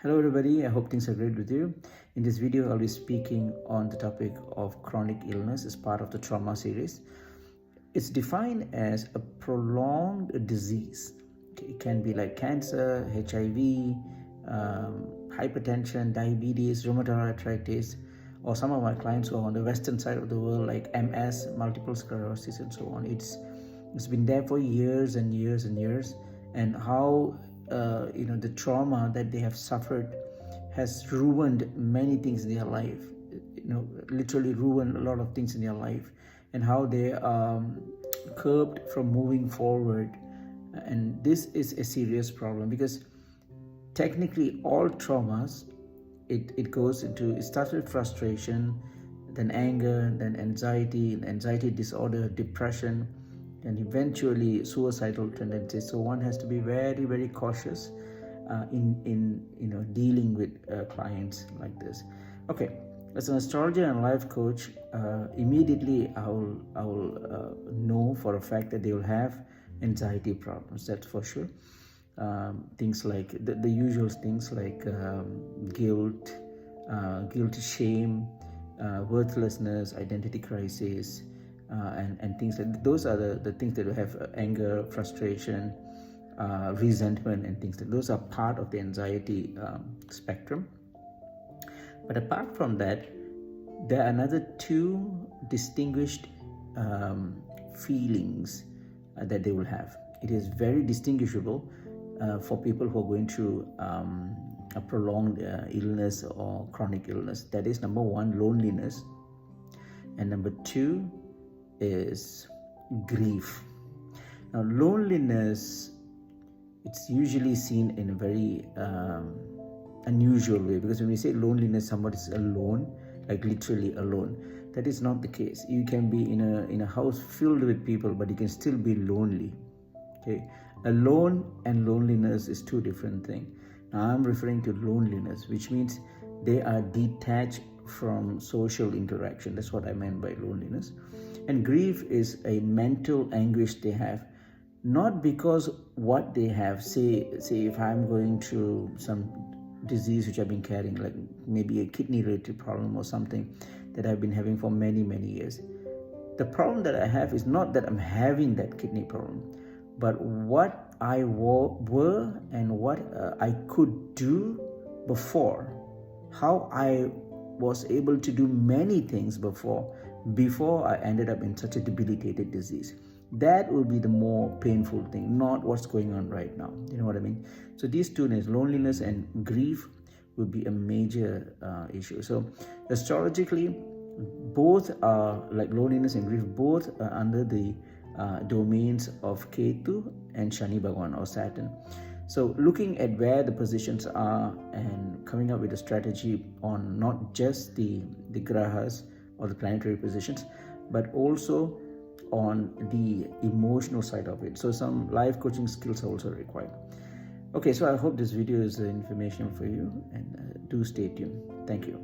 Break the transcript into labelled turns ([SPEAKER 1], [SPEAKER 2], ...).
[SPEAKER 1] Hello everybody, I hope things are great with you. In this video, I'll be speaking on the topic of chronic illness as part of the trauma series. It's defined as a prolonged disease. It can be like cancer, HIV, hypertension, diabetes, rheumatoid arthritis, or some of my clients who are on the western side of the world like MS, multiple sclerosis, and so on. It's been there for years and years and years, and how the trauma that they have suffered has ruined many things in their life. Literally ruined a lot of things in their life, and how they are curbed from moving forward. And this is a serious problem because technically all traumas, it starts with frustration, then anger, then anxiety disorder, depression, and eventually suicidal tendencies. So one has to be very, very cautious in dealing with clients like this. Okay, as an astrologer and life coach, immediately I will know for a fact that they will have anxiety problems. That's for sure. Things like the usual things like guilt, shame, worthlessness, identity crisis, and things like those are the things that we have: anger, frustration, resentment, and things like those are part of the anxiety spectrum. But apart from that, there are another two distinguished feelings that they will have. It is very distinguishable for people who are going through a prolonged illness or chronic illness. That is, number one, loneliness, and number two is grief. Now, loneliness, it's usually seen in a very unusual way, because when we say loneliness, somebody is alone, like literally alone. That is not the case. You can be in a house filled with people, but you can still be lonely. Okay, alone and loneliness is two different things. Now, I'm referring to loneliness, which means they are detached from social interaction. That's what I meant by loneliness. And grief is a mental anguish they have, not because what they have. Say if I'm going through some disease which I've been carrying, like maybe a kidney related problem or something that I've been having for many years. The problem that I have is not that I'm having that kidney problem, but what I were and what I could do before, how I was able to do many things before I ended up in such a debilitated disease. That will be the more painful thing, not what's going on right now. You know what I mean? So these two things, loneliness and grief, will be a major issue. So astrologically, both are like loneliness and grief, both are under the domains of Ketu and Shani Bhagavan or Saturn. So looking at where the positions are and coming up with a strategy on not just the grahas or the planetary positions, but also on the emotional side of it. So some life coaching skills are also required. Okay, so I hope this video is informational for you, and do stay tuned. Thank you.